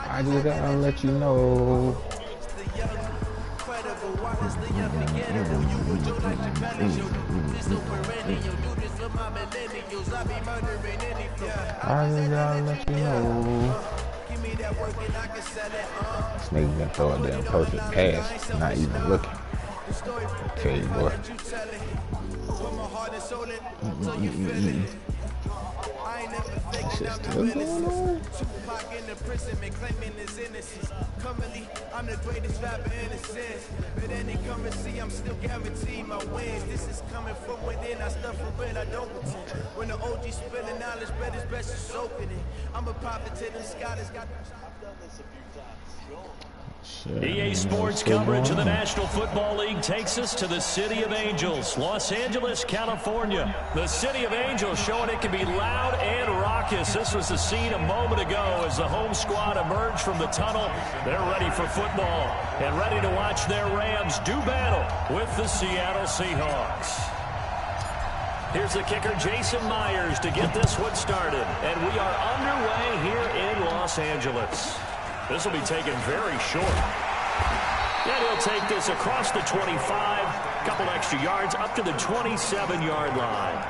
I just gotta let you know. I just gotta let you know. This nigga gonna throw a damn perfect pass, not even looking. I tell you what. That shit's still going on. I'm the greatest rapper in a sense, but any currency, I'm still guaranteed my wins. This is coming from within, I stuff for real, I don't pretend. When the OG spilling knowledge, bet it's best to soak in it. I'm a prophet to them scholars, got I've done this a few times. EA Sports coverage of the National Football League takes us to the City of Angels, Los Angeles, California. The City of Angels showing it can be loud and raucous. This was the scene a moment ago as the home squad emerged from the tunnel. They're ready for football and ready to watch their Rams do battle with the Seattle Seahawks. Here's the kicker, Jason Myers, to get this one started. And we are underway here in Los Angeles. This will be taken very short. And he'll take this across the 25, a couple extra yards up to the 27-yard line.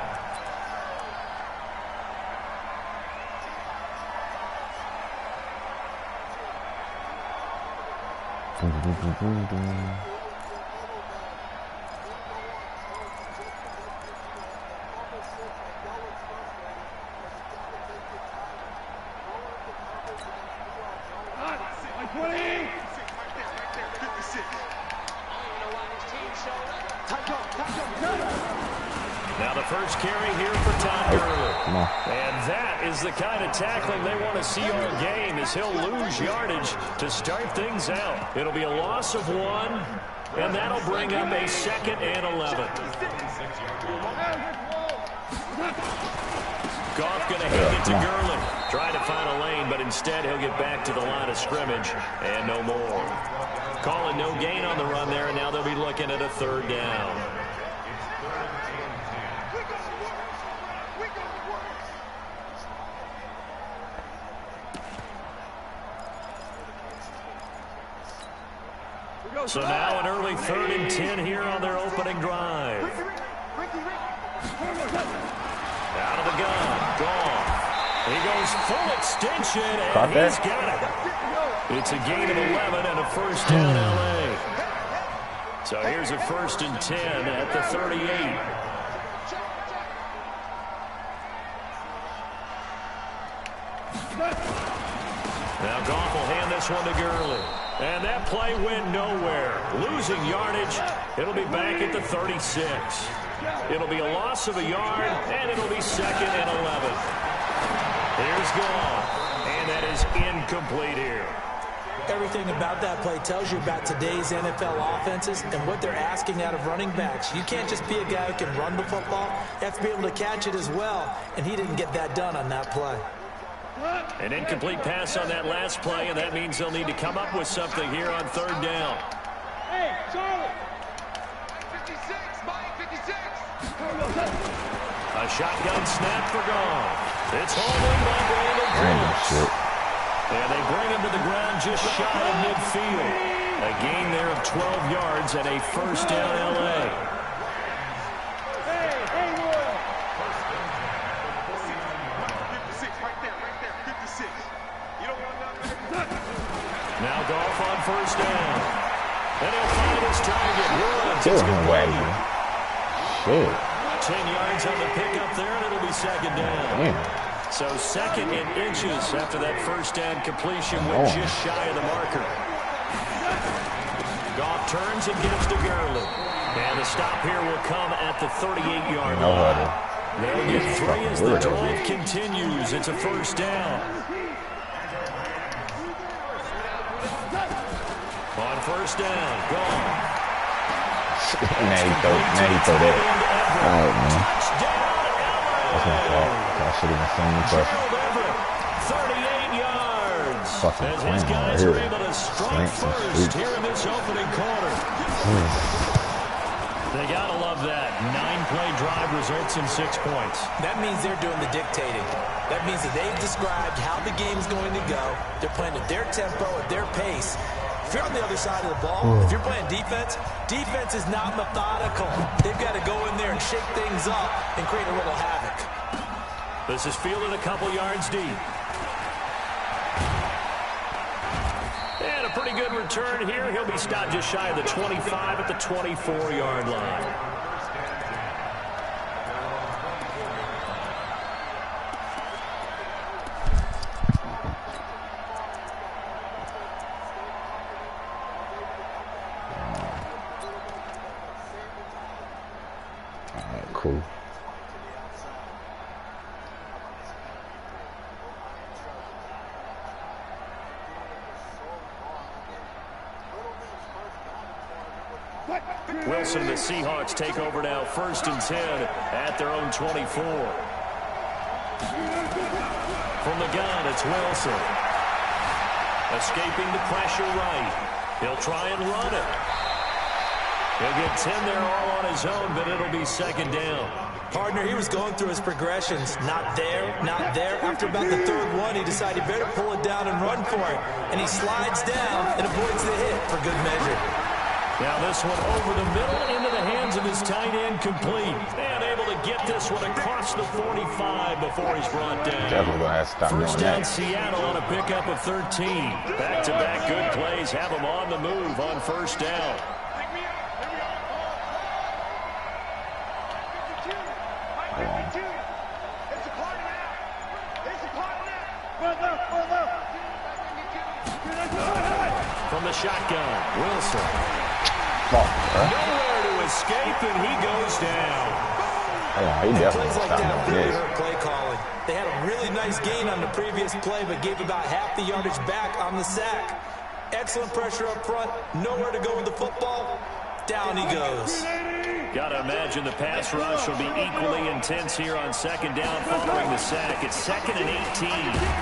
Now the first carry here for Todd Gurley. And that is the kind of tackling they want to see all game, as he'll lose yardage to start things out. It'll be a loss of 1, and that'll bring up a 2nd and 11. Goff going to hand it to Gurley. Trying to find a lane, but instead he'll get back to the line of scrimmage and no more. Calling no gain on the run there, and now they'll be looking at a 3rd down. So now an early 3rd and 10 here on their opening drive. Out of the gun, Goff. He goes full extension, and he's got it. It's a gain of 11 and a 1st down LA. So here's a 1st and 10 at the 38. Now Goff will hand this one to Gurley. And that play went nowhere. Losing yardage. It'll be back at the 36. It'll be a loss of a yard, and it'll be 2nd and 11. Here's Goff. And that is incomplete here. Everything about that play tells you about today's NFL offenses and what they're asking out of running backs. You can't just be a guy who can run the football. You have to be able to catch it as well, and he didn't get that done on that play. An incomplete pass on that last play, and that means they'll need to come up with something here on 3rd down. Hey, Charlie! 56, Mike, 56! A shotgun snap for Goff. It's holding by Brandon Cooks. And they bring him to the ground just shy of midfield. A gain there of 12 yards and a 1st down LA. Now Goff on 1st down. And he'll find his target. Woods is complete. Shit. 10 yards on the pickup there, and it'll be 2nd down. Damn. So 2nd and inches after that 1st down completion went just shy of the marker. Goff turns and gives to Gurley. And the stop here will come at the 38-yard line. They'll get 3 as the drive continues. It's a first down. On first down, gone. Now he throw that. All right, man. That's my fault. I should have been sending the question. 38 yards. Fucking as his guys are able to strike first here in this opening quarter. They gotta love that. 9-play drive results in 6 points. That means they're doing the dictating. That means that they've described how the game's going to go. They're playing at their tempo, at their pace. If you're on the other side of the ball, if you're playing defense, defense is not methodical. They've got to go in there and shake things up and create a little havoc. This is fielded a couple yards deep. And a pretty good return here. He'll be stopped just shy of the 25 at the 24-yard line. Cool. Wilson, the Seahawks take over now, 1st and 10 at their own 24. From the gun, it's Wilson. Escaping the pressure right. He'll try and run it. He'll get 10 there all on his own, but it'll be 2nd down. Partner, he was going through his progressions. Not there, not there. After about the 3rd one, he decided he better pull it down and run for it. And he slides down and avoids the hit for good measure. Now this one over the middle into the hands of his tight end, complete. And able to get this one across the 45 before he's brought down. Definitely going to have to stop First doing down that. Seattle on a pickup of 13. Back-to-back good plays have him on the move on 1st down. From the shotgun, Wilson. Nowhere to escape, and he goes down. Yeah, he definitely Plays like stopped that doing really this. hurt play calling. They had a really nice gain on the previous play, but gave about half the yardage back on the sack. Excellent pressure up front. Nowhere to go with the football. Down he goes. Got to imagine the pass rush will be equally intense here on 2nd down following the sack. It's 2nd and 18.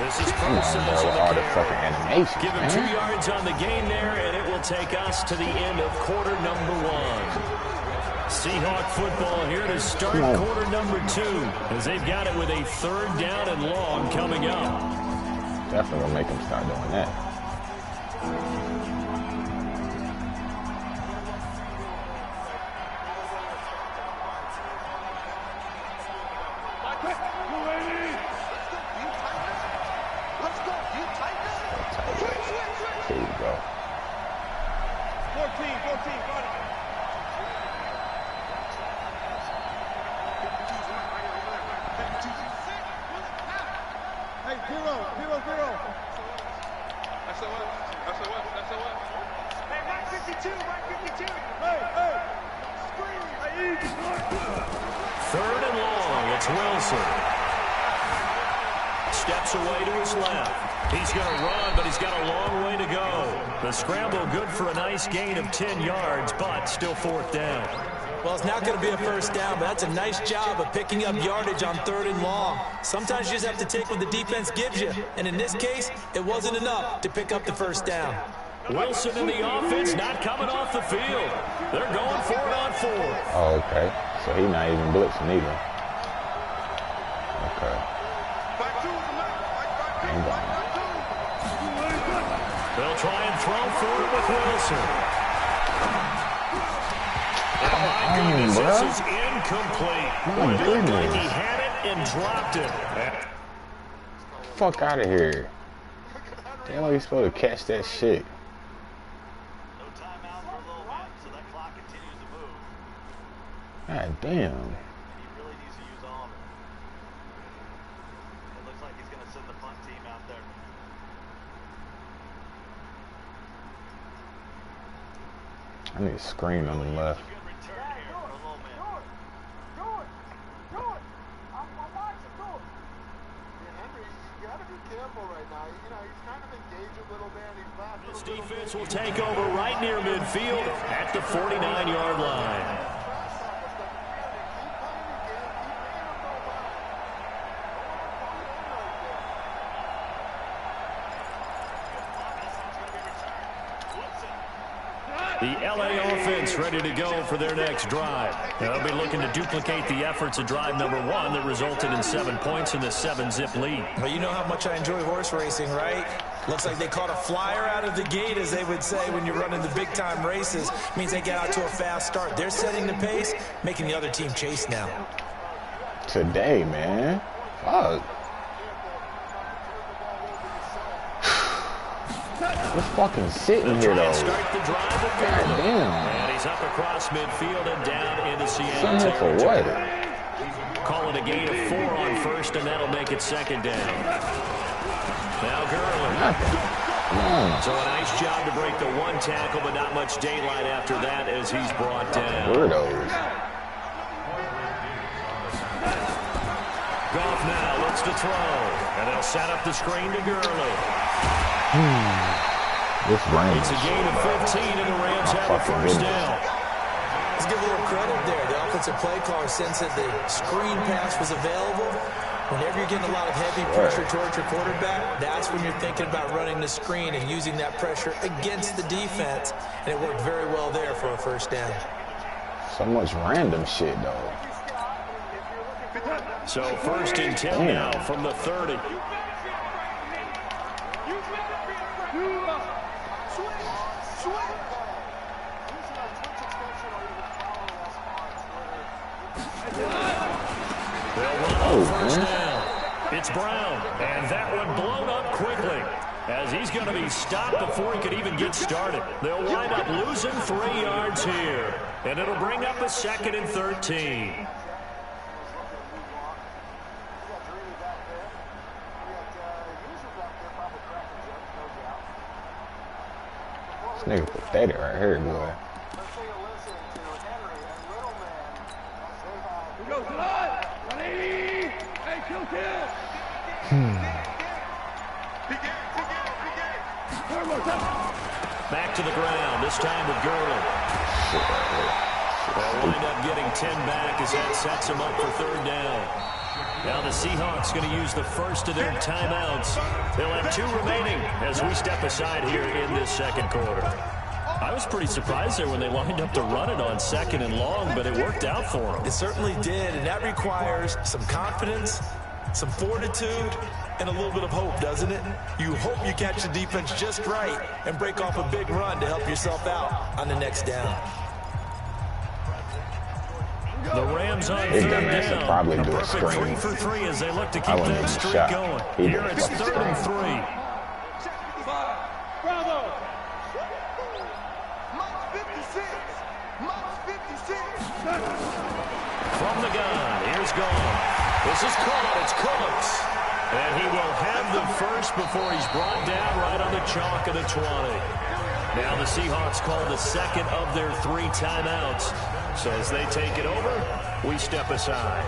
This is Parsons. All the fucking animation. Give him 2 yards on the gain there, and it will take us to the end of quarter number 1. Seahawk football here to start quarter number 2, as they've got it with a 3rd down and long coming up. Definitely going to make him start doing that. Here we go. 14, got it. Hey, zero. That's a what? Hey, Mike 52. Hey. Scream. 3rd and long, it's Wilson. Steps away to his left. He's going to run, but he's got a long way to go. The scramble good for a nice gain of 10 yards, but still 4th down. Well, it's not going to be a first down, but that's a nice job of picking up yardage on 3rd and long. Sometimes you just have to take what the defense gives you, and in this case, it wasn't enough to pick up the first down. Wilson in the offense not coming off the field. They're going for it on 4th. Oh, okay. So he's not even blitzing either. Okay. Hang on. They'll try and throw for it with Wilson. Oh, my goodness, this is incomplete. It looked like he had it and dropped it. Fuck out of here. Damn, how you supposed to catch that shit? No timeout for a little bit, so that clock continues to move. God damn. And he really needs to use all of it. It looks like he's going to send the punt team out there. I need to scream on the left. Good return here for a little bit. This defense will take over right near midfield at the 49-yard line. The LA offense ready to go for their next drive. They'll be looking to duplicate the efforts of drive number 1 that resulted in 7 points in the 7-zip lead. Well, you know how much I enjoy horse racing, right? Looks like they caught a flyer out of the gate, as they would say when you're running the big-time races. Means they get out to a fast start. They're setting the pace, making the other team chase now. Today, man. Fuck. Just fucking sitting here, though. God damn. And he's up across midfield and down into Seattle. Sitting here for what? Call it a gain of 4 on first, and that'll make it second down. Now Gurley. So a nice job to break the 1 tackle, but not much daylight after that as he's brought down. Weirdos. Goff now looks to throw, and they'll set up the screen to Gurley. This It's a gain of 15, and the Rams have a first down. Let's give a little credit there. The offensive play caller sensed that the screen pass was available. Whenever you're getting a lot of heavy pressure towards your quarterback, that's when you're thinking about running the screen and using that pressure against the defense. And it worked very well there for a first down. So much random shit, though. So first and 10 now from the 30. First down. It's Brown, and that one blown up quickly as he's going to be stopped before he could even get started. They'll wind up losing 3 yards here, and it'll bring up a 2nd and 13. This nigga pathetic right here, boy. Back to the ground, this time with Gurley. They'll wind up getting 10 back as that sets him up for 3rd down. Now the Seahawks going to use the first of their timeouts. They'll have 2 remaining as we step aside here in this 2nd quarter. I was pretty surprised there when they lined up to run it on 2nd and long, but it worked out for them. It certainly did, and that requires some confidence, some fortitude, and a little bit of hope, doesn't it? You hope you catch the defense just right and break off a big run to help yourself out on the next down. The Rams on 3rd down. Probably do a perfect screen. 3 for 3 as they look to keep that streak going. Here it's 3rd and 3. Bravo! From the gun, here's Goff. This is caught, it's Cooks. And he will have the first before he's brought down right on the chalk of the 20. Now the Seahawks call the 2nd of their 3 timeouts. So as they take it over, we step aside.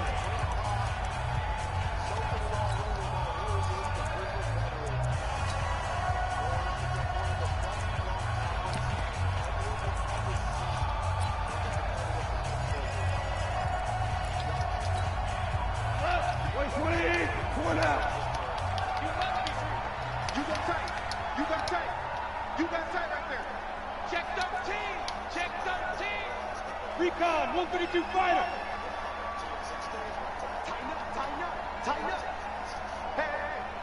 Recon, 132 fighter. Tighten up. Hey,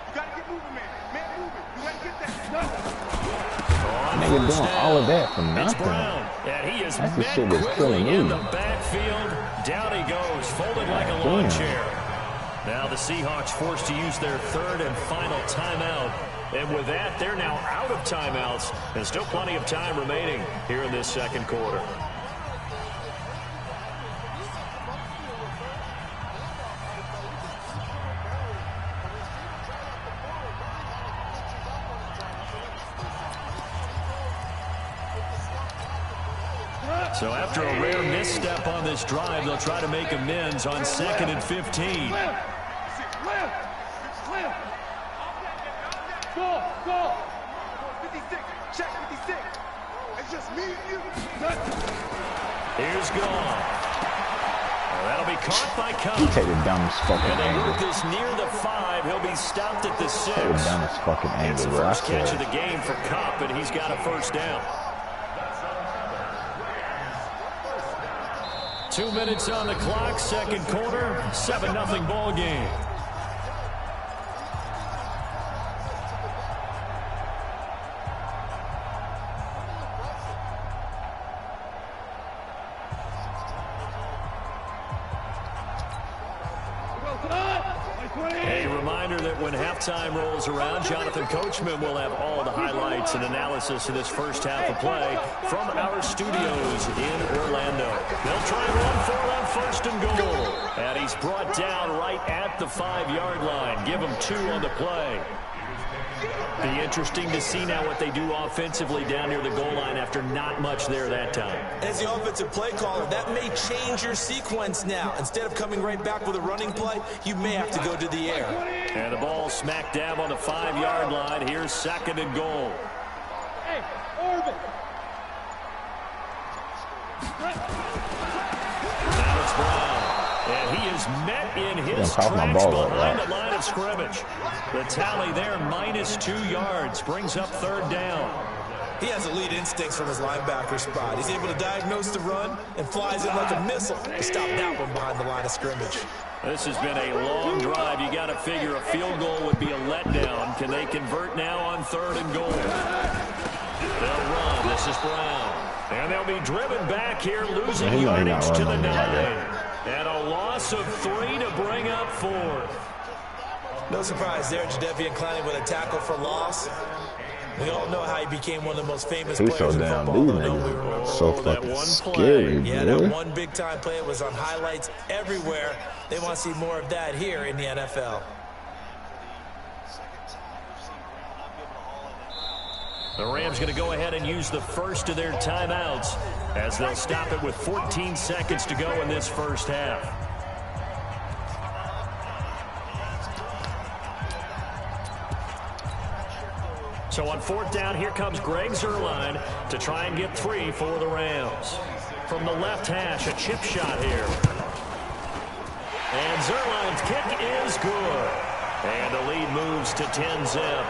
you gotta get moving, man. Man, moving. You gotta get that. Nigga doing all of that for It's nothing. Brown, and he is That's the met shit that's killing quickly in me. the backfield. Down he goes, folded like a lawn chair. Now the Seahawks forced to use their 3rd and final timeout. And with that, they're now out of timeouts. And still plenty of time remaining here in this 2nd quarter. So after a rare misstep on this drive, they'll try to make amends on 2nd and 15. Go. 56. Check 56. It's just me and you. Here's gone. That'll be caught by Cobb. He take the dumbest fucking And they angle. work this near the 5. He'll be stopped at the 6. Take the dumbest fucking It's angle, the bro. I first catch of swear. the game for Cobb, and he's got a first down. 2 minutes on the clock, second quarter, 7-0 ball game. A reminder that when halftime rolls around, Jonathan Coachman will have all the highlights and analysis of this first half of play from our studios in Orlando. They'll try and run for it on first and goal. And he's brought down right at the 5-yard line. Give him 2 on the play. Be interesting to see now what they do offensively down near the goal line after not much there that time. As the offensive play caller, that may change your sequence now. Instead of coming right back with a running play, you may have to go to the air. And the ball smack dab on the 5-yard line. Here's second and goal. Hey, Orban. Now it's Brown. And he is met in his Pop my tracks ball up, behind right? the line of scrimmage. The tally there, -2 yards, brings up third down. He has elite instincts from his linebacker spot. He's able to diagnose the run and flies in like a missile to stop that one behind the line of scrimmage. This has been a long drive. You got to figure a field goal would be a letdown. Can they convert now on third and goal? They'll run. This is Brown. And they'll be driven back here, losing He might not yardage to the run like 9. that. And a loss of 3 to bring up 4th. No surprise there, Jadeveon Clowney with a tackle for loss. We all know how he became one of the most famous He's players so in damn football. these Don't we niggas remember? so that fucking one scary, Yeah, bro. that one big-time play was on highlights everywhere. They want to see more of that here in the NFL. The Rams going to go ahead and use the first of their timeouts as they'll stop it with 14 seconds to go in this first half. So on fourth down, here comes Greg Zuerlein to try and get 3 for the Rams. From the left hash, a chip shot here. And Zuerlein's kick is good. And the lead moves to 10-zip.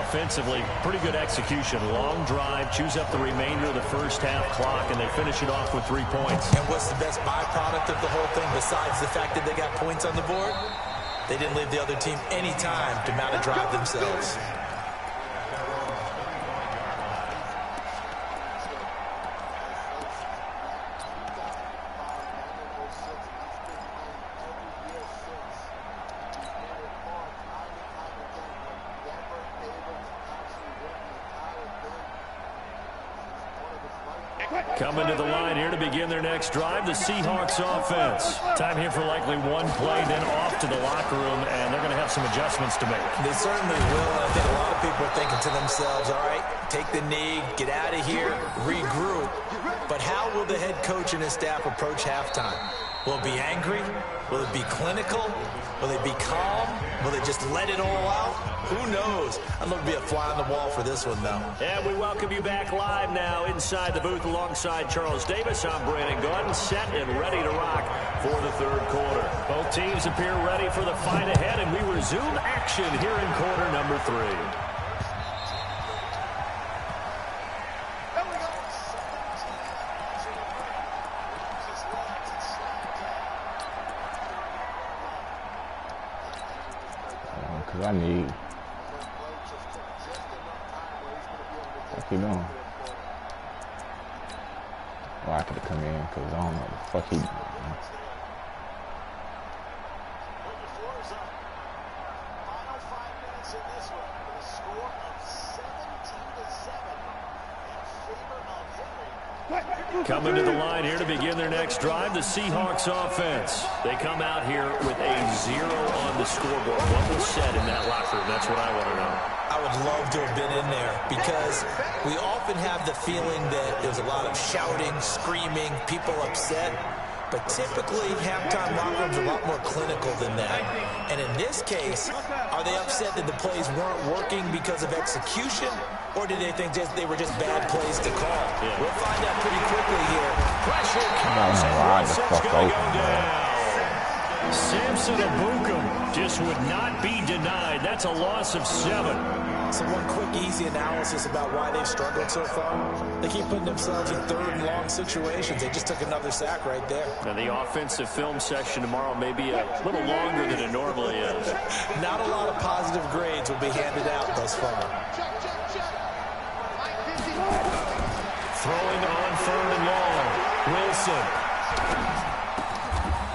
Offensively, pretty good execution. Long drive, chews up the remainder of the first half clock, and they finish it off with 3 points. And what's the best byproduct of the whole thing besides the fact that they got points on the board? They didn't leave the other team any time to mount a drive themselves. Coming to the line here to begin their next drive, the Seahawks offense. Time here for likely one play, then off to the locker room, and they're going to have some adjustments to make. They certainly will, and I think a lot of people are thinking to themselves, all right, take the knee, get out of here, regroup. But how will the head coach and his staff approach halftime? Will it be angry? Will it be clinical? Will it be calm? Will they just let it all out? Who knows? I'd love to be a fly on the wall for this one, though. And we welcome you back live now inside the booth alongside Charles Davis. I'm Brandon Gordon, set and ready to rock for the third quarter. Both teams appear ready for the fight ahead, and we resume action here in quarter number 3. Because I need... What you doing? Well, I could have come in because I don't know what the fuck he doing. Final 5 minutes in this one with a score of 17-7 in favor of Henry. Coming to the line here to begin their next drive, the Seahawks offense. They come out here with a 0 on the scoreboard. What was said in that locker room? That's what I want to know. I would love to have been in there because we often have the feeling that there's a lot of shouting, screaming, people upset. But typically, halftime locker rooms are a lot more clinical than that. And in this case, Are they upset that the plays weren't working because of execution, or did they think they were just bad plays to call? Yeah. We'll find out pretty quickly here. Pressure comes and Wilson's going to go down. Samson Ebukam just would not be denied. That's a loss of 7. So one quick, easy analysis about why they've struggled so far. They keep putting themselves in 3rd and long situations. They just took another sack right there. And the offensive film session tomorrow may be a little longer than it normally is. Not a lot of positive grades will be handed out thus far. Throwing on 3rd and long. Wilson.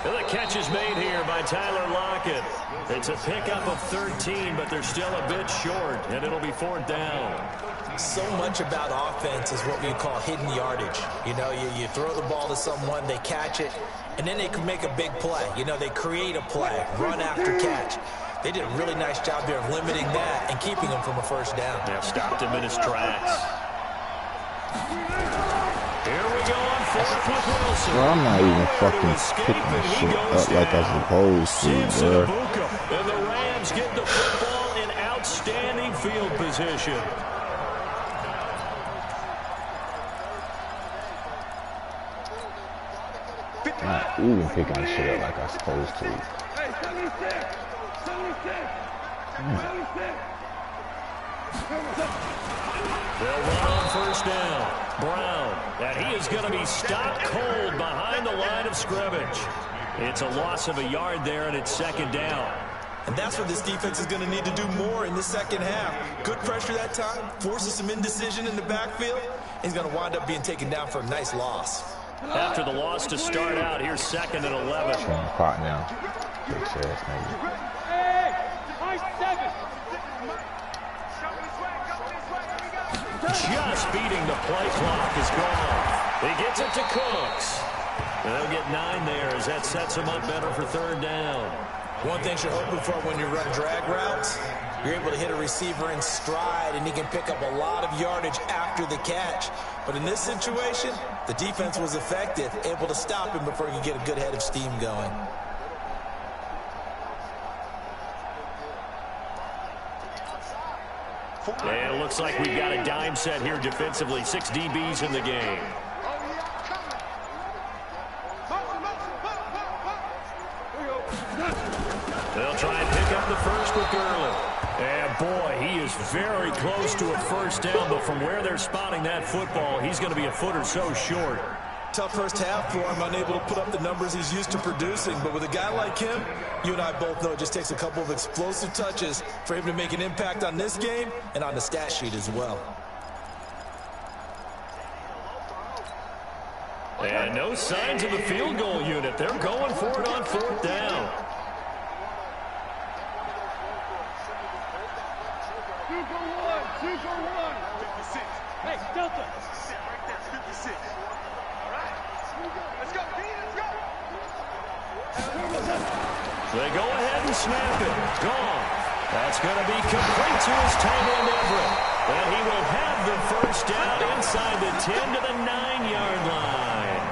And the catch is made here by Tyler Lockett. It's a pickup of 13, but they're still a bit short, and it'll be 4th down. So much about offense is what we call hidden yardage. You know, you throw the ball to someone, they catch it, and then they can make a big play. You know, they create a play, run after catch. They did a really nice job there of limiting that and keeping him from a 1st down. Yeah, stopped him in his tracks. Here we go on 4th with Wilson. Well, I'm not even fucking picking this shit up like I'm supposed to, bro. And the Rams get the football in outstanding field position. I'm not even picking this shit up like I'm supposed to. They'll run on 1st down. Brown, and he is going to be stopped cold behind the line of scrimmage. It's a loss of a yard there, and it's 2nd down. And that's what this defense is going to need to do more in the 2nd half. Good pressure that time, forces some indecision in the backfield. He's going to wind up being taken down for a nice loss. After the loss to start out, here's 2nd and 11. Caught now. Big ass nigga. Hey, high 7. Just beating the play clock is gone. He gets it to Cooks. They'll get 9 there as that sets him up better for 3rd down. One thing you're hoping for when you run drag routes, you're able to hit a receiver in stride, and he can pick up a lot of yardage after the catch. But in this situation, the defense was effective, able to stop him before he could get a good head of steam going. And it looks like we've got a dime set here defensively. 6 DBs in the game. They'll try and pick up the 1st with Gurley. And boy, he is very close to a 1st down, but from where they're spotting that football, he's going to be a foot or so short. Tough 1st half for him, unable to put up the numbers he's used to producing. But with a guy like him, you and I both know it just takes a couple of explosive touches for him to make an impact on this game and on the stat sheet as well. And no signs of the field goal unit. They're going for it on 4th down. 2 for 1. 2 for 1. 56. Hey, Delta. 56 right there. 56. All right. Let's go, D. Let's go. They go ahead and snap it. Gone. That's going to be complete to his tight end, Everett. And he will have the 1st down inside the 10 to the 9-yard line.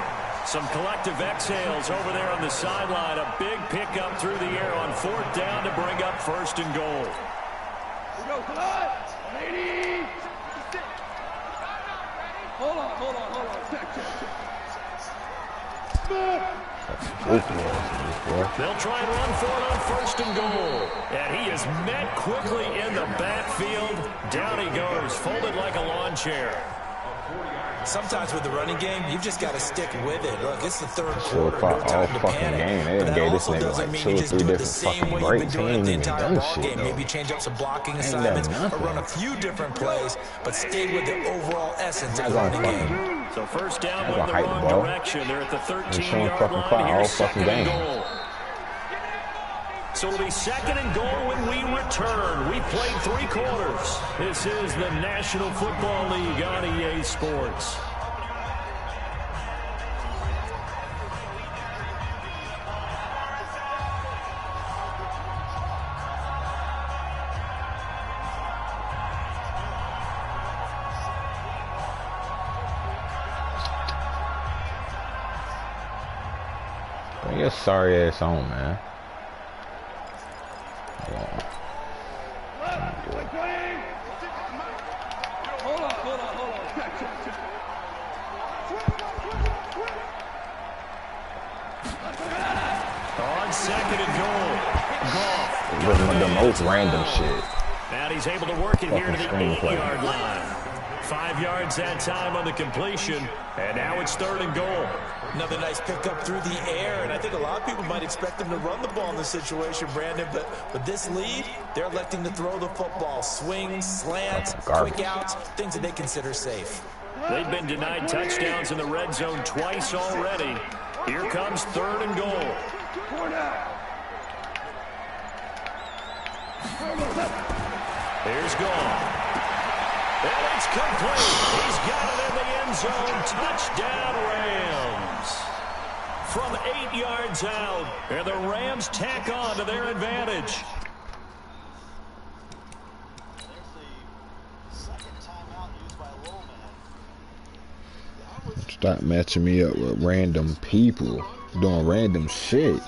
Some collective exhales over there on the sideline. A big pickup through the air on 4th down to bring up 1st and goal. Go, come on. Lady. Hold on. Check. They'll try and run for it on 1st and goal. And he is met quickly in the backfield. Down he goes, folded like a lawn chair. Sometimes with the running game, you've just got to stick with it. Look, it's the 3rd quarter, no time to panic. Game. They but that gave also this nigga doesn't like mean 2 you or just 3 do it the different same fucking way you've breaks. been He doing it ain't the even entire done ball shit, game. though. Maybe change up some blocking Ain't assignments done or nothing. run a few different plays, but stay with the overall essence of That's the all running fucking. game. So 1st down That's went the gonna hype the wrong ball. direction. They're at the showing 13-yard fucking line. clock all Here's fucking 2nd and game. goal. So it'll be 2nd and goal when we return. We've played 3 quarters. This is the National Football League on EA Sports. Bring your sorry ass on, man. Yeah. Hold on. Check. On second and goal. Goff. It was one of the most random shit. And he's able to work it here to the Fucking screenplay. 8-yard line. 5 yards that time on the completion. And now it's third and goal. Another nice pickup through the air, and I think a lot of people might expect him to run the ball in this situation, Brandon, but with this lead, they're electing to throw the football. Swings, slants, quick outs, things that they consider safe. They've been denied touchdowns in the red zone twice already. Here comes third and goal. Here's Goff. And it's complete. He's got it in the end zone. Touchdown, Rams. From 8 yards out. And the Rams tack on to their advantage. Stop matching me up with random people doing random shit.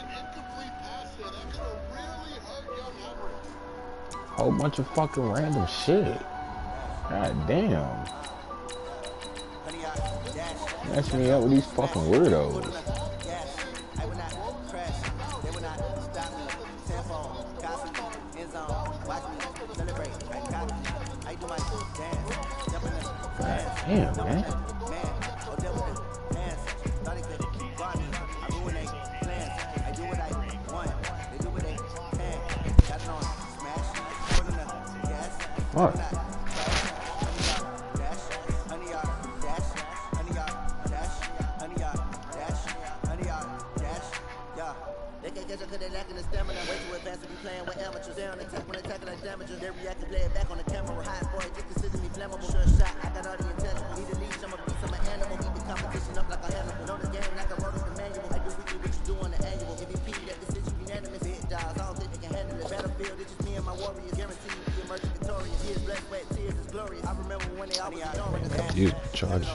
Whole bunch of fucking random shit. God damn. Match me up with these fucking weirdos. God damn, man. What? You charge.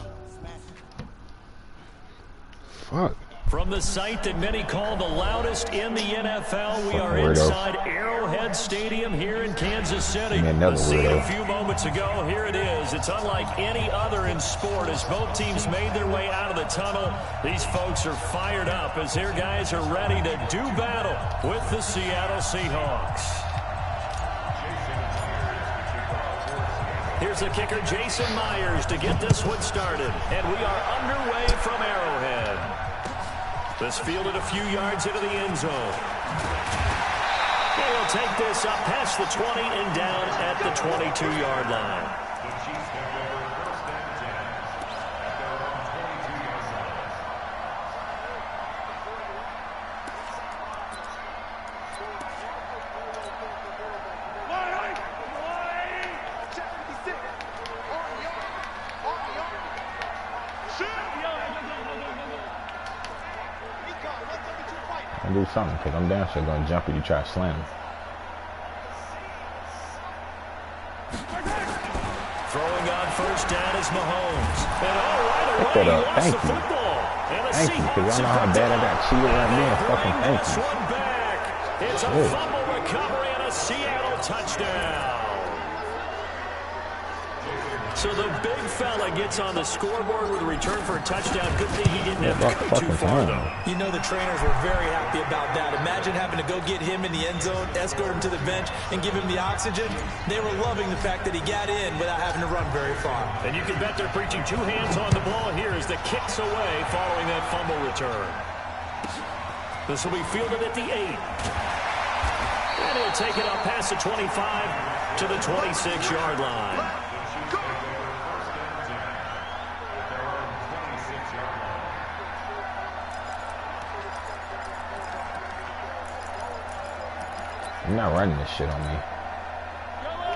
Fuck. From the site that many call the loudest in the NFL, we are inside Arrowhead Stadium here in Kansas City. The scene a few moments ago, here it is. It's unlike any other in sport. As both teams made their way out of the tunnel, these folks are fired up as their guys are ready to do battle with the Seattle Seahawks. Here's the kicker, Jason Myers, to get this one started. And we are underway from Arrowhead. This fielded a few yards into the end zone. He'll take this up past the 20 and down at the 22-yard line. Do something, because I'm down sure going to jump if you try to slam. Throwing on first down is Mahomes. And all right away, that up. He Thank lost the you. football. And the Thank you, because Seahawks I know how bad I got cheated right there. Fucking thank this you. one back. It's a fumble recovery and a Seattle touchdown. So the big fella gets on the scoreboard with a return for a touchdown. Good thing he didn't have to go too far, though. You know the trainers were very happy about that. Imagine having to go get him in the end zone, escort him to the bench, and give him the oxygen. They were loving the fact that he got in without having to run very far. And you can bet they're preaching two hands on the ball here as the kick's away following that fumble return. This will be fielded at the 8. And he'll take it up past the 25 to the 26-yard line. You're not running this shit on me.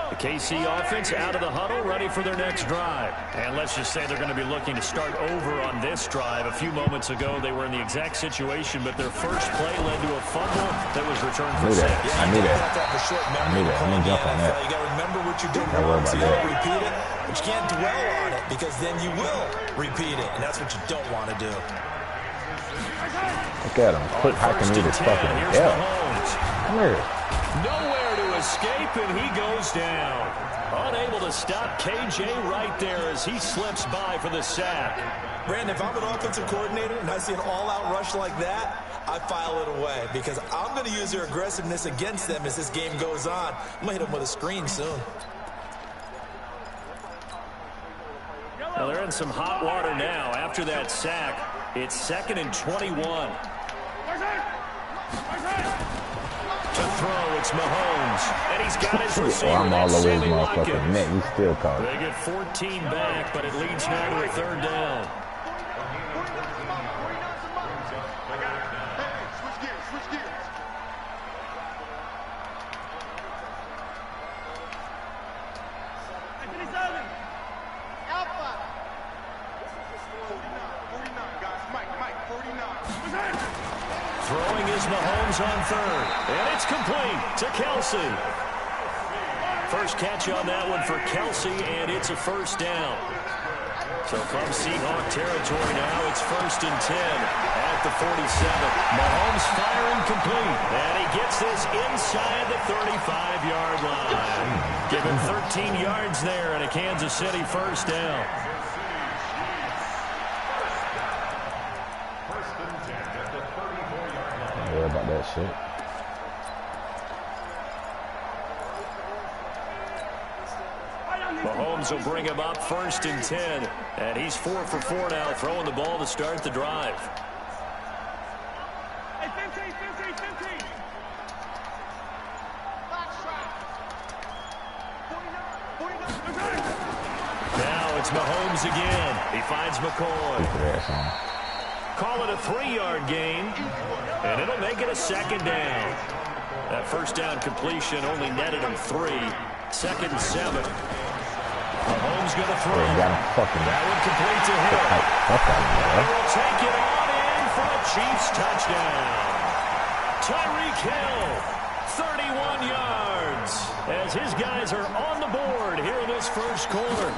The KC offense out of the huddle, ready for their next drive. And let's just say they're going to be looking to start over on this drive. A few moments ago, they were in the exact situation, but their first play led to a fumble that was returned for six. I knew that. I'm going to jump on that. You got to remember what you're doing. Don't worry about you that. don't repeat it, but you can't dwell on it because then you will repeat it, and that's what you don't want to do. Look at him. Quick hacking me to fucking hell. Come here. Nowhere to escape, and he goes down. Unable to stop KJ right there as he slips by for the sack. Brandon, if I'm an offensive coordinator and I see an all-out rush like that, I file it away because I'm going to use their aggressiveness against them as this game goes on. I'm going to hit them with a screen soon. Well, they're in some hot water now after that sack. It's 2nd and 21. To throw, it's Mahomes. And he's got his receiver. I'm all over his motherfucking neck. He's still caught it. They get 14 back, but it leads now to a 3rd down. Throwing is Mahomes on 3rd. And it's complete to Kelsey. First catch on that one for Kelsey, and it's a 1st down. So from Seahawk territory now, it's 1st and 10 at the 47. Mahomes firing complete, and he gets this inside the 35-yard line. Given 13 yards there and a Kansas City 1st down. Don't worry about that shit. Mahomes will bring him up 1st and 10. And he's 4 for 4 now, throwing the ball to start the drive. Hey, 15. Now it's Mahomes again. He finds McCoy. Call it a 3-yard gain, and it'll make it a 2nd down. That 1st down completion only netted him 3. 2nd and 7. Mahomes going to throw. That one complete to him. And will take it on in for a Chiefs touchdown. Tyreek Hill, 31 yards, as his guys are on the board here in this 1st quarter.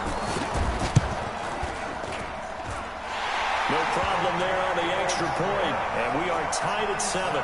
No problem there on the extra point, and we are tied at 7.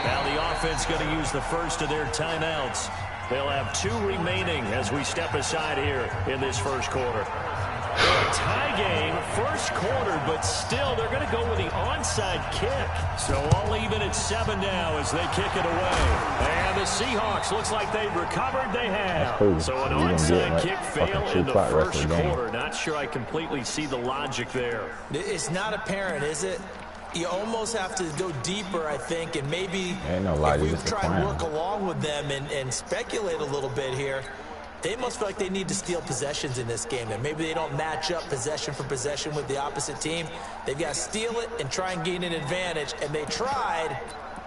Now the offense going to use the first of their timeouts. They'll have 2 remaining as we step aside here in this 1st quarter. A tie game, 1st quarter, but still they're going to go with the onside kick. So all even at 7 now as they kick it away. And the Seahawks, looks like they've recovered. They have. So an onside kick fail in the 1st quarter. Not sure I completely see the logic there. It's not apparent, is it? You almost have to go deeper, I think, and maybe if we try and work along with them and speculate a little bit here, they must feel like they need to steal possessions in this game, and maybe they don't match up possession for possession with the opposite team. They've got to steal it and try and gain an advantage, and they tried.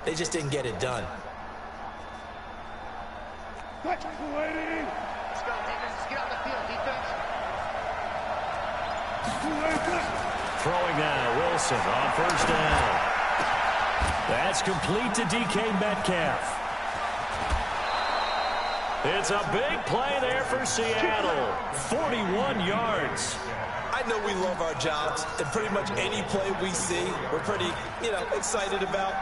They just didn't get it done. Let's go, defense. Get out the field, defense. Throwing now, Wilson on 1st down. That's complete to DK Metcalf. It's a big play there for Seattle. 41 yards. I know we love our jobs, and pretty much any play we see, we're pretty, excited about.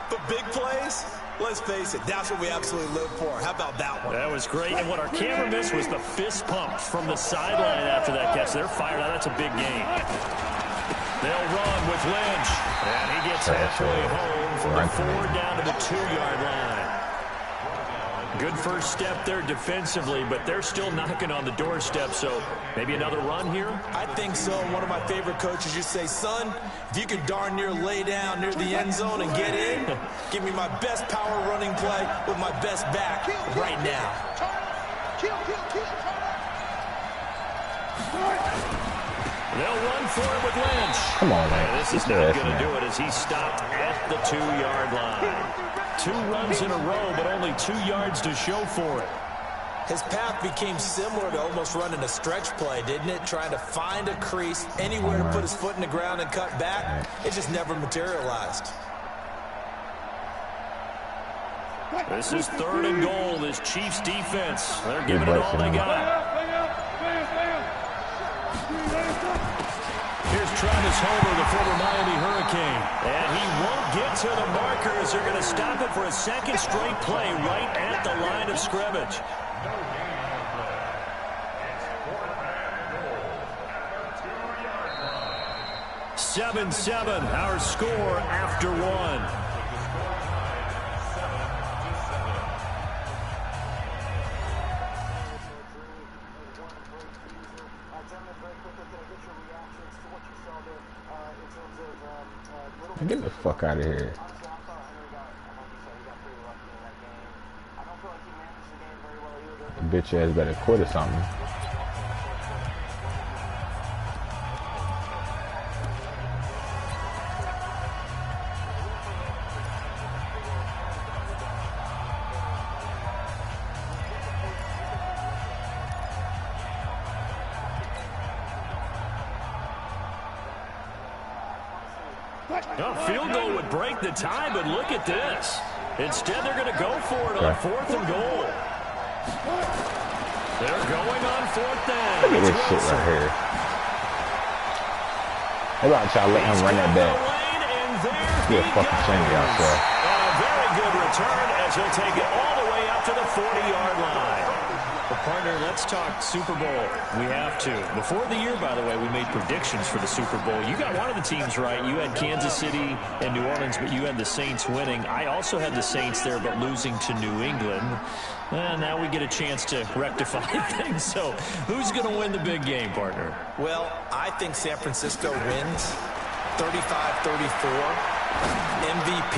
But big plays, let's face it, that's what we absolutely live for. How about that one? That was great, and what our camera missed was the fist pumps from the sideline after that catch. They're fired out. That's a big gain. They'll run with Lynch, and he gets halfway home from the 4 down to the 2-yard line. Good first step there defensively, but they're still knocking on the doorstep, so maybe another run here? I think so. One of my favorite coaches used to say, son, if you can darn near lay down near the end zone and get in, give me my best power running play with my best back right now. They'll run for it with Lynch. Come on, man. This is not going to do it as he stopped at the 2-yard line. 2 runs in a row, but only 2 yards to show for it. His path became similar to almost running a stretch play, didn't it? Trying to find a crease, anywhere to put his foot in the ground and cut back. It just never materialized. This is 3rd and goal, this Chiefs defense. They're giving it all they got. Here's Travis Homer, the former Miami Hurricane. And he won't get to the markers. They're going to stop it for a second straight play right at the line of scrimmage. 7-7, our score after one. Get the fuck out of here. Bitch ass better quit or something. A field goal would break the tie, but look at this. Instead, they're going to go for it on 4th and goal. They're going on 4th down. Look at this shit right here. How about y'all let him run that back? He a fucking shame out there. And a very good return as he'll take it all the way up to the 40-yard line. Well, partner, let's talk Super Bowl. We have to. Before the year, by the way, we made predictions for the Super Bowl. You got one of the teams right. You had Kansas City and New Orleans, but you had the Saints winning. I also had the Saints there, but losing to New England. And now we get a chance to rectify things. So who's going to win the big game, partner? Well, I think San Francisco wins 35-34. MVP,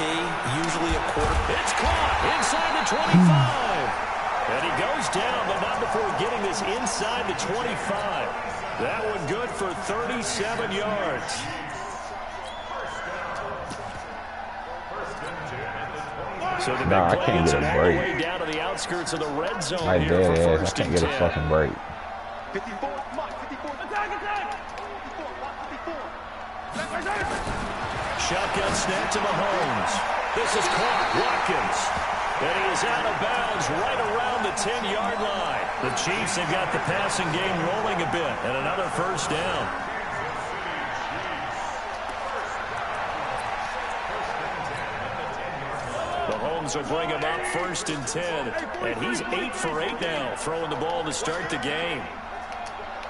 usually a quarter. It's caught inside the 25. And he goes down, but not before getting this inside the 25. That one good for 37 yards. So the I can't get a break. way down to the outskirts of the red zone I here dead for ass. I 1st can't and get a 10. fucking break. 54, come on, 54. Attack, attack! 54, 54. Shotgun snap to Mahomes. This is caught. Watkins. And he is out of bounds right around the 10-yard line. The Chiefs have got the passing game rolling a bit, and another 1st down. Mahomes will bring him up 1st and 10. And he's 8 for 8 now, throwing the ball to start the game.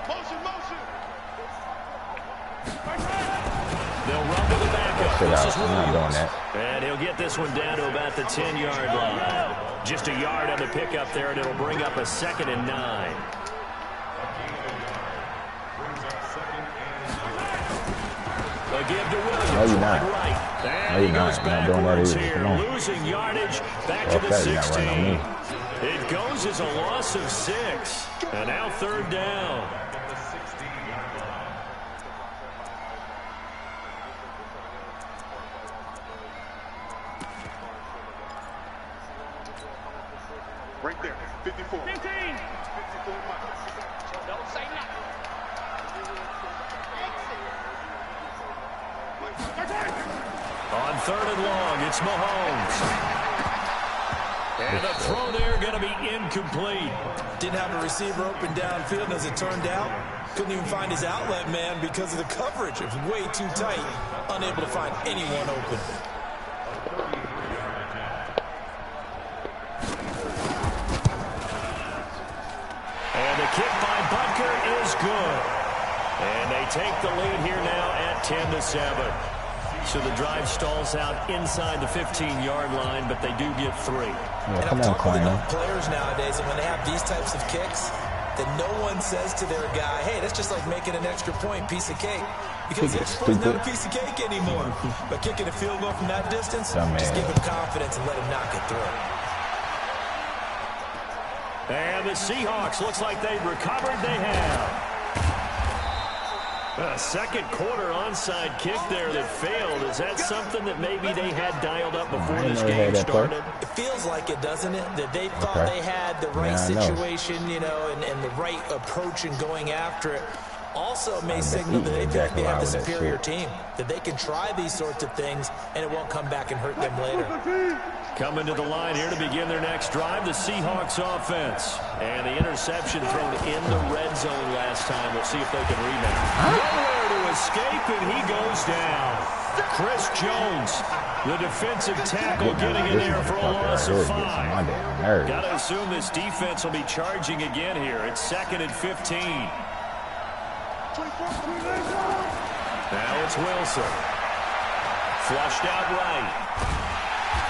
Motion, motion. They'll run to the backup. Sit This out. is I'm not doing Williams. that. And he'll get this one down to about the 10-yard line. Just a yard on the pickup there, and it'll bring up a 2nd and 9. A give to Williams. No, you're not. Right. No, you're not. You're not doing that either. Here, Come on. losing yardage back Fuck to the that. You're not 16. running on me. It goes as a loss of 6. And now 3rd down. Right there, 54. 15. 54, don't say nothing. On 3rd and long, it's Mahomes. And the throw there going to be incomplete. Didn't have a receiver open downfield, as it turned out. Couldn't even find his outlet man because of the coverage. It was way too tight. Unable to find anyone open. And the kick by Butker is good. And they take the lead here now at 10-7. So the drive stalls out inside the 15-yard line, but they do get 3. Yeah, And come I'm on, talking with Klein. enough players nowadays, and when they have these types of kicks, that no one says to their guy, hey, that's just like making an extra point, piece of cake. Because the extra point's not a piece of cake anymore. But kicking a field goal from that distance, just give him confidence and let him knock it through. And the Seahawks, looks like they've recovered. They have. A second quarter onside kick there that failed. Is that something that maybe they had dialed up before this game started? It feels like it, doesn't it? That they thought they had the right situation, you know, and the right approach in going after it. Also, it may signal that they think they have the superior team, that they can try these sorts of things, and it won't come back and hurt them later. Coming to the line here to begin their next drive, the Seahawks offense. And the interception thrown in the red zone last time. We'll see if they can rebound. Nowhere to escape, and he goes down. Chris Jones, the defensive tackle, getting in there for a loss of 5. Got to assume this defense will be charging again here. It's 2nd and 15. Now it's Wilson. Flushed out right.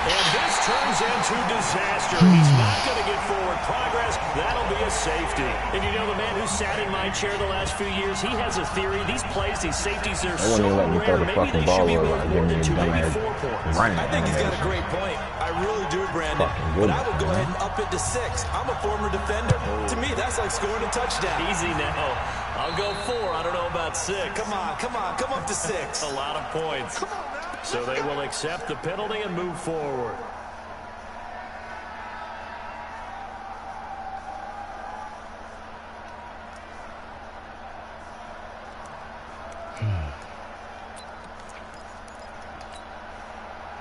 And this turns into disaster. He's not going to get forward progress. That'll be a safety. And you know, the man who sat in my chair the last few years, he has a theory. These plays, these safeties, they're so rare. Maybe they should be worth more than 2, maybe 4 points. I think he's got a great point. I really do, Brandon. But I would go ahead and up it to 6. I'm a former defender. To me, that's like scoring a touchdown. Easy now. I'll go 4. I don't know about 6. Come on. Come up to 6. A lot of points. So they will accept the penalty and move forward.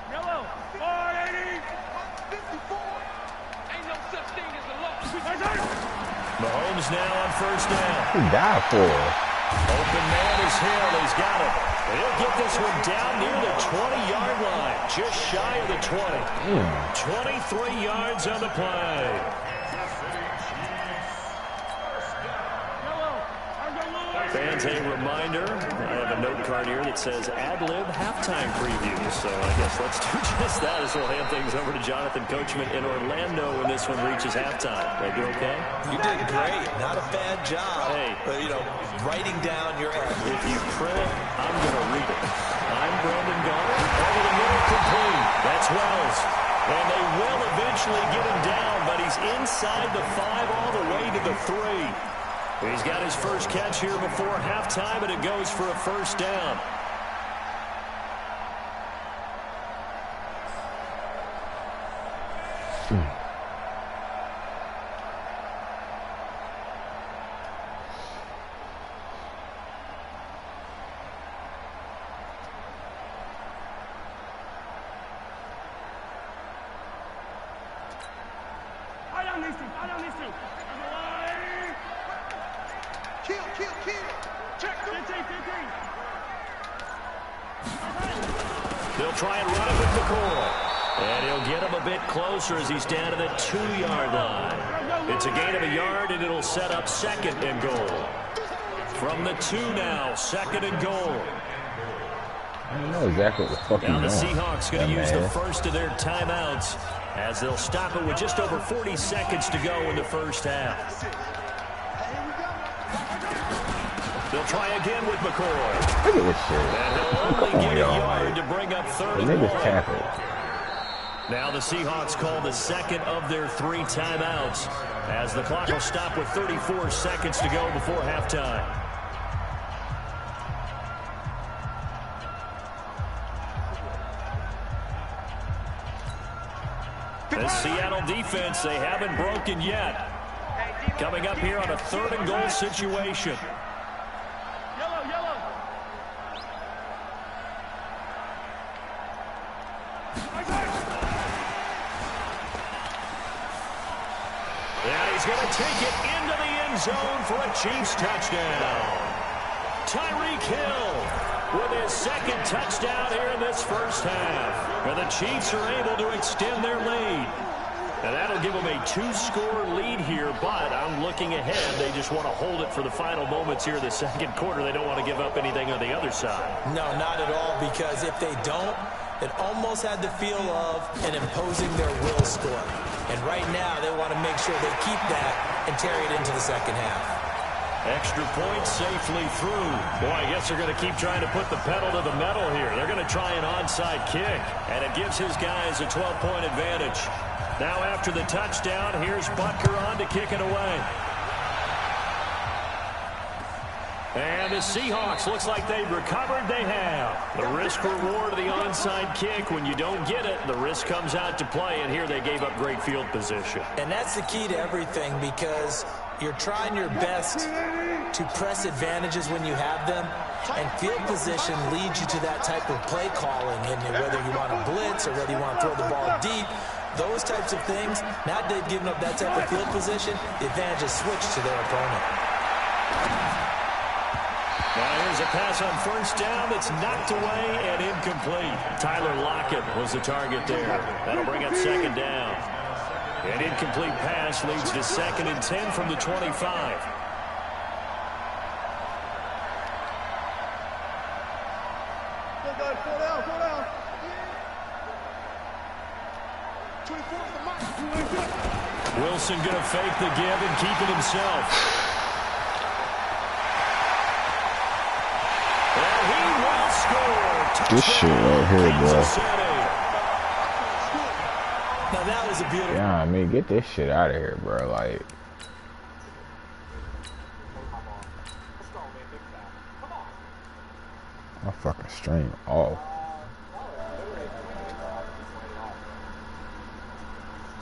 Yellow, 480, 54. Ain't no such thing as a loss. Mahomes now on first down. Who died for? Open man is Hill. He's got it. He'll get this one down near the 20-yard line, just shy of the 20. 23 yards on the play. Fans, a reminder, I have a note card here that says ad-lib halftime preview. So I guess let's do just that as we'll hand things over to Jonathan Coachman in Orlando when this one reaches halftime. They do okay? You did great. Not a bad job. Hey. But, writing down your ad. If you print it, I'm going to read it. I'm Brandon Garner. Over the middle, complete. That's Wells. And they will eventually get him down, but he's inside the 5 all the way to the 3. He's got his first catch here before halftime, and it goes for a first down. They'll try and run it with McCoy. And he'll get him a bit closer as he's down to the 2-yard line. It's a gain of a yard, and it'll set up 2nd and goal. From the 2 now, 2nd and goal. I don't know exactly what the fuck Now the he's doing. Seahawks going to use the first of their timeouts as they'll stop it with just over 40 seconds to go in the first half. They'll try again with McCoy. Look at this shit. And he'll Come only on, get a y'all. yard to bring up 3rd The and niggas 1. tackled. Now the Seahawks call the 2nd of their 3 timeouts as the clock will stop with 34 seconds to go before halftime. The Seattle defense, they haven't broken yet. Coming up here on a 3rd and goal situation. Yellow. And he's going to take it into the end zone for a Chiefs touchdown. Tyreek Hill with his 2nd touchdown here in this first half. And the Chiefs are able to extend their lead. And that'll give them a 2-score lead here, but I'm looking ahead. They just want to hold it for the final moments here in the 2nd quarter. They don't want to give up anything on the other side. No, not at all, because if they don't, it almost had the feel of an imposing their will score. And right now, they want to make sure they keep that and carry it into the 2nd half. Extra point safely through. Boy, I guess they're going to keep trying to put the pedal to the metal here. They're going to try an onside kick, and it gives his guys a 12-point advantage. Now after the touchdown, here's Butker on to kick it away. And the Seahawks, looks like they've recovered. They have. The risk-reward of the onside kick. When you don't get it, the risk comes out to play, and here they gave up great field position. And that's the key to everything, because you're trying your best to press advantages when you have them, and field position leads you to that type of play calling. And whether you want to blitz or whether you want to throw the ball deep, Those types of things, now they've given up that type of field position, the advantage is switched to their opponent. Now here's a pass on first down that's knocked away and incomplete. Tyler Lockett was the target there. That'll bring up second down. An incomplete pass leads to 2nd and 10 from the 25. Wilson going to fake the give and keep it himself. And he will score. This shit right here, bro. Now that was a beautiful. Yeah, I mean, get this shit out of here, bro. Like, my fucking stream off.